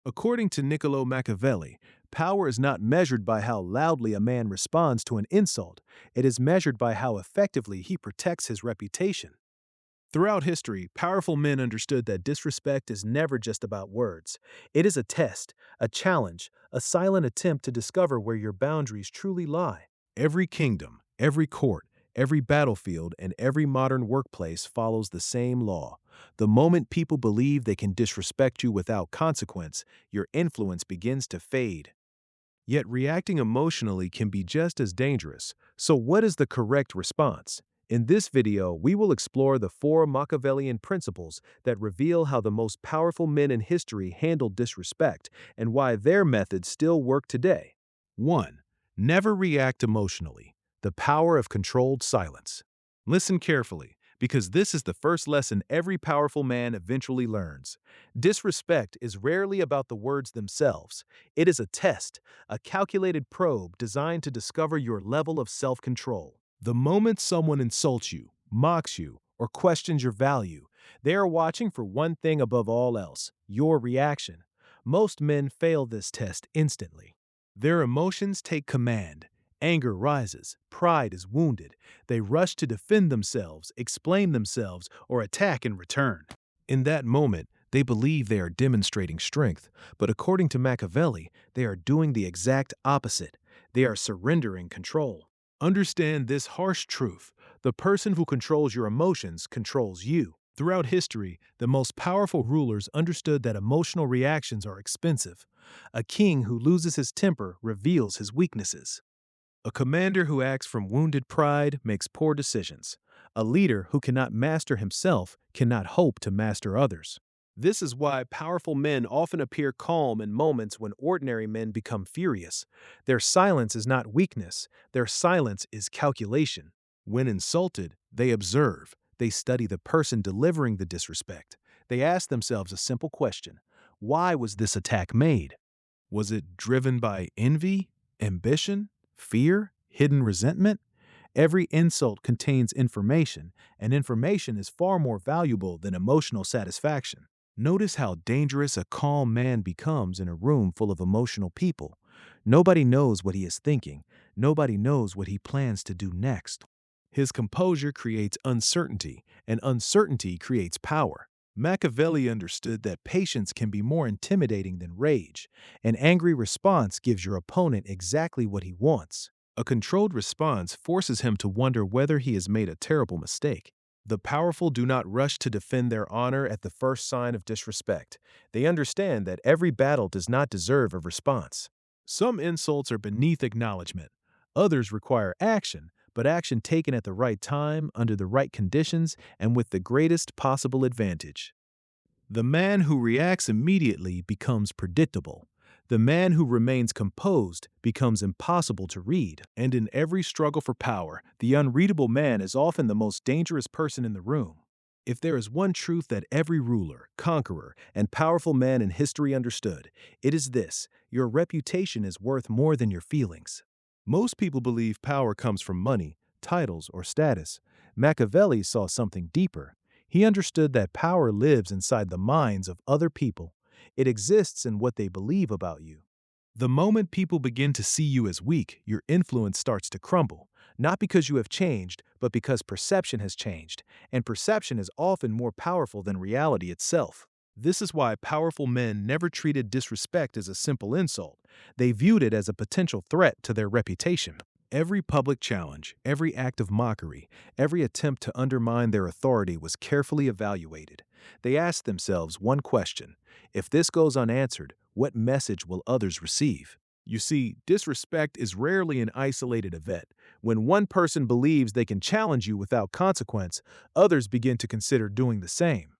According to Niccolò Machiavelli, power is not measured by how loudly a man responds to an insult, it is measured by how effectively he protects his reputation. Throughout history, powerful men understood that disrespect is never just about words. It is a test, a challenge, a silent attempt to discover where your boundaries truly lie. Every kingdom, every court, every battlefield, and every modern workplace follows the same law. The moment people believe they can disrespect you without consequence, your influence begins to fade. Yet reacting emotionally can be just as dangerous. So what is the correct response? In this video, we will explore the 4 Machiavellian principles that reveal how the most powerful men in history handled disrespect and why their methods still work today. 1. Never react emotionally. The power of controlled silence. Listen carefully, because this is the first lesson every powerful man eventually learns. Disrespect is rarely about the words themselves. It is a test, a calculated probe designed to discover your level of self-control. The moment someone insults you, mocks you, or questions your value, they are watching for one thing above all else: your reaction. Most men fail this test instantly. Their emotions take command. Anger rises, pride is wounded. They rush to defend themselves, explain themselves, or attack in return. In that moment, they believe they are demonstrating strength, but according to Machiavelli, they are doing the exact opposite. They are surrendering control. Understand this harsh truth: the person who controls your emotions controls you. Throughout history, the most powerful rulers understood that emotional reactions are expensive. A king who loses his temper reveals his weaknesses. A commander who acts from wounded pride makes poor decisions. A leader who cannot master himself cannot hope to master others. This is why powerful men often appear calm in moments when ordinary men become furious. Their silence is not weakness, their silence is calculation. When insulted, they observe. They study the person delivering the disrespect. They ask themselves a simple question: why was this attack made? Was it driven by envy, ambition, fear, hidden resentment? Every insult contains information, and information is far more valuable than emotional satisfaction. Notice how dangerous a calm man becomes in a room full of emotional people. Nobody knows what he is thinking. Nobody knows what he plans to do next. His composure creates uncertainty, and uncertainty creates power. Machiavelli understood that patience can be more intimidating than rage. An angry response gives your opponent exactly what he wants. A controlled response forces him to wonder whether he has made a terrible mistake. The powerful do not rush to defend their honor at the first sign of disrespect. They understand that every battle does not deserve a response. Some insults are beneath acknowledgement. Others require action, but action taken at the right time, under the right conditions, and with the greatest possible advantage. The man who reacts immediately becomes predictable. The man who remains composed becomes impossible to read. And in every struggle for power, the unreadable man is often the most dangerous person in the room. If there is one truth that every ruler, conqueror, and powerful man in history understood, it is this: your reputation is worth more than your feelings. Most people believe power comes from money, titles, or status. Machiavelli saw something deeper. He understood that power lives inside the minds of other people. It exists in what they believe about you. The moment people begin to see you as weak, your influence starts to crumble, not because you have changed, but because perception has changed, and perception is often more powerful than reality itself. This is why powerful men never treated disrespect as a simple insult. They viewed it as a potential threat to their reputation. Every public challenge, every act of mockery, every attempt to undermine their authority was carefully evaluated. They asked themselves one question: if this goes unanswered, what message will others receive? You see, disrespect is rarely an isolated event. When one person believes they can challenge you without consequence, others begin to consider doing the same.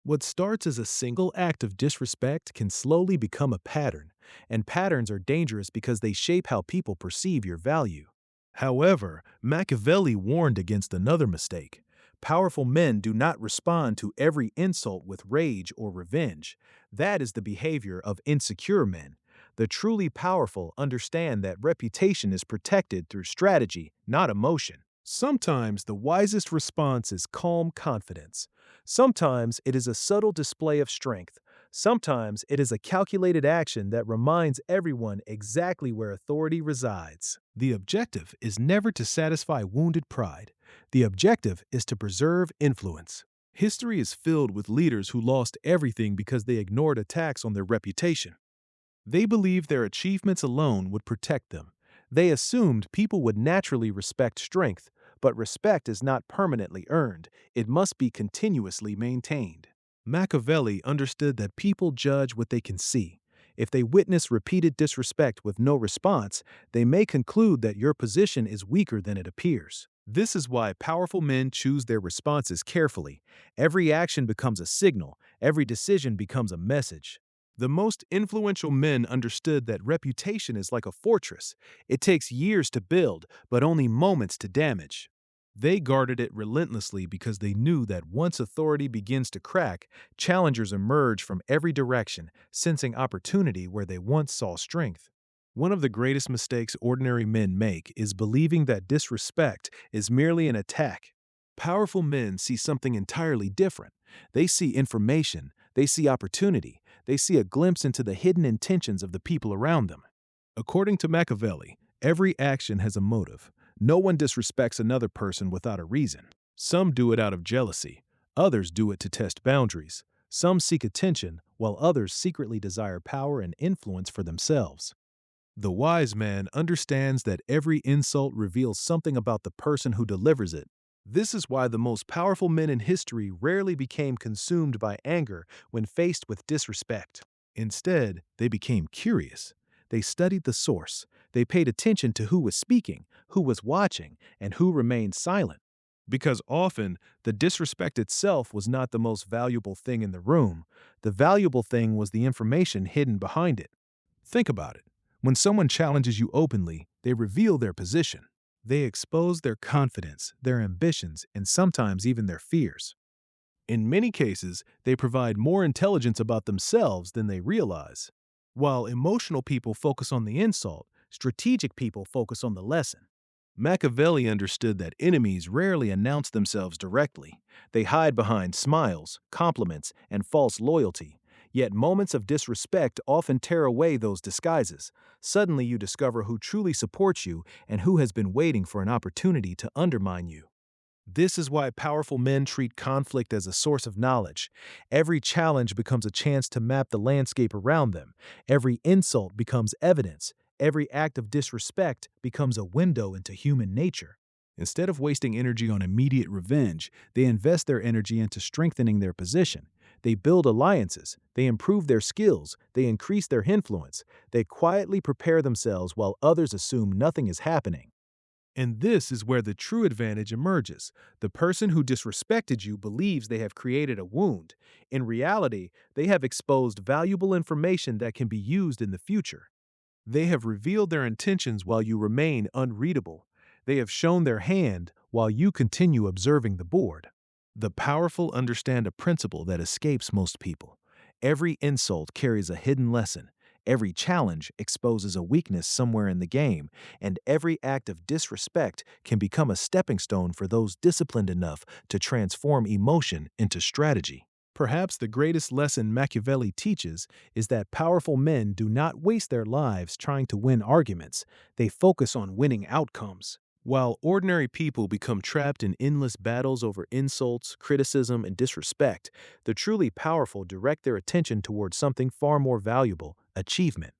What starts as a single act of disrespect can slowly become a pattern, and patterns are dangerous because they shape how people perceive your value. However, Machiavelli warned against another mistake. Powerful men do not respond to every insult with rage or revenge. That is the behavior of insecure men. The truly powerful understand that reputation is protected through strategy, not emotion. Sometimes the wisest response is calm confidence. Sometimes it is a subtle display of strength. Sometimes it is a calculated action that reminds everyone exactly where authority resides. The objective is never to satisfy wounded pride. The objective is to preserve influence. History is filled with leaders who lost everything because they ignored attacks on their reputation. They believed their achievements alone would protect them. They assumed people would naturally respect strength, but respect is not permanently earned. It must be continuously maintained. Machiavelli understood that people judge what they can see. If they witness repeated disrespect with no response, they may conclude that your position is weaker than it appears. This is why powerful men choose their responses carefully. Every action becomes a signal, every decision becomes a message. The most influential men understood that reputation is like a fortress. It takes years to build, but only moments to damage. They guarded it relentlessly because they knew that once authority begins to crack, challengers emerge from every direction, sensing opportunity where they once saw strength. One of the greatest mistakes ordinary men make is believing that disrespect is merely an attack. Powerful men see something entirely different. They see information, they see opportunity, they see a glimpse into the hidden intentions of the people around them. According to Machiavelli, every action has a motive. No one disrespects another person without a reason. Some do it out of jealousy. Others do it to test boundaries. Some seek attention, while others secretly desire power and influence for themselves. The wise man understands that every insult reveals something about the person who delivers it. This is why the most powerful men in history rarely became consumed by anger when faced with disrespect. Instead, they became curious. They studied the source. They paid attention to who was speaking, who was watching, and who remained silent. Because often, the disrespect itself was not the most valuable thing in the room. The valuable thing was the information hidden behind it. Think about it. When someone challenges you openly, they reveal their position. They expose their confidence, their ambitions, and sometimes even their fears. In many cases, they provide more intelligence about themselves than they realize. While emotional people focus on the insult, strategic people focus on the lesson. Machiavelli understood that enemies rarely announce themselves directly. They hide behind smiles, compliments, and false loyalty. Yet moments of disrespect often tear away those disguises. Suddenly you discover who truly supports you and who has been waiting for an opportunity to undermine you. This is why powerful men treat conflict as a source of knowledge. Every challenge becomes a chance to map the landscape around them. Every insult becomes evidence. Every act of disrespect becomes a window into human nature. Instead of wasting energy on immediate revenge, they invest their energy into strengthening their position. They build alliances, they improve their skills, they increase their influence, they quietly prepare themselves while others assume nothing is happening. And this is where the true advantage emerges. The person who disrespected you believes they have created a wound. In reality, they have exposed valuable information that can be used in the future. They have revealed their intentions while you remain unreadable. They have shown their hand while you continue observing the board. The powerful understand a principle that escapes most people. Every insult carries a hidden lesson. Every challenge exposes a weakness somewhere in the game, and every act of disrespect can become a stepping stone for those disciplined enough to transform emotion into strategy. Perhaps the greatest lesson Machiavelli teaches is that powerful men do not waste their lives trying to win arguments. They focus on winning outcomes. While ordinary people become trapped in endless battles over insults, criticism, and disrespect, the truly powerful direct their attention towards something far more valuable: achievement.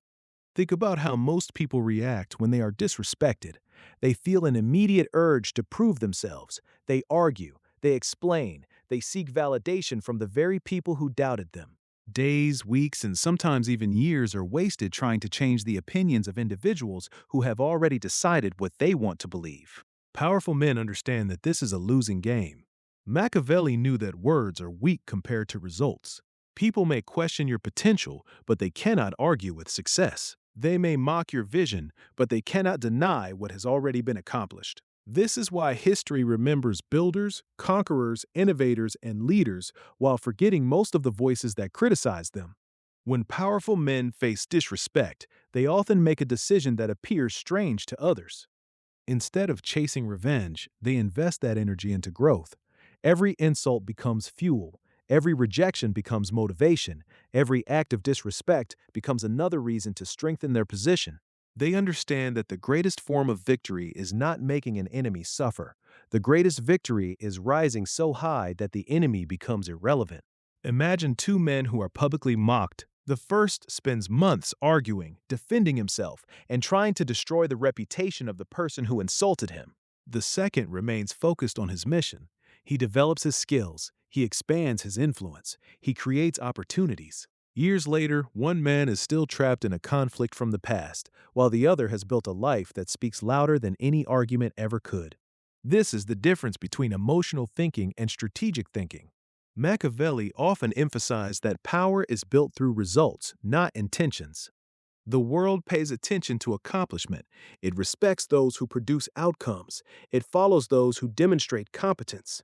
Think about how most people react when they are disrespected. They feel an immediate urge to prove themselves. They argue, they explain, they seek validation from the very people who doubted them. Days, weeks, and sometimes even years are wasted trying to change the opinions of individuals who have already decided what they want to believe. Powerful men understand that this is a losing game. Machiavelli knew that words are weak compared to results. People may question your potential, but they cannot argue with success. They may mock your vision, but they cannot deny what has already been accomplished. This is why history remembers builders, conquerors, innovators, and leaders while forgetting most of the voices that criticized them. When powerful men face disrespect, they often make a decision that appears strange to others. Instead of chasing revenge, they invest that energy into growth. Every insult becomes fuel. Every rejection becomes motivation. Every act of disrespect becomes another reason to strengthen their position. They understand that the greatest form of victory is not making an enemy suffer. The greatest victory is rising so high that the enemy becomes irrelevant. Imagine two men who are publicly mocked. The first spends months arguing, defending himself, and trying to destroy the reputation of the person who insulted him. The second remains focused on his mission. He develops his skills, he expands his influence, he creates opportunities. Years later, one man is still trapped in a conflict from the past, while the other has built a life that speaks louder than any argument ever could. This is the difference between emotional thinking and strategic thinking. Machiavelli often emphasized that power is built through results, not intentions. The world pays attention to accomplishment. It respects those who produce outcomes. It follows those who demonstrate competence.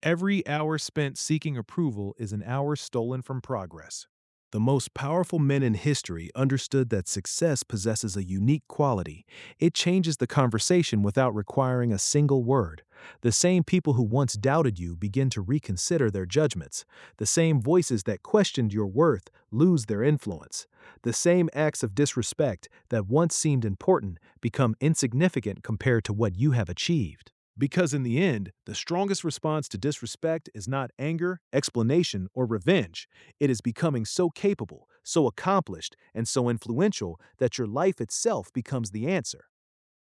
Every hour spent seeking approval is an hour stolen from progress. The most powerful men in history understood that success possesses a unique quality. It changes the conversation without requiring a single word. The same people who once doubted you begin to reconsider their judgments. The same voices that questioned your worth lose their influence. The same acts of disrespect that once seemed important become insignificant compared to what you have achieved. Because in the end, the strongest response to disrespect is not anger, explanation, or revenge. It is becoming so capable, so accomplished, and so influential that your life itself becomes the answer.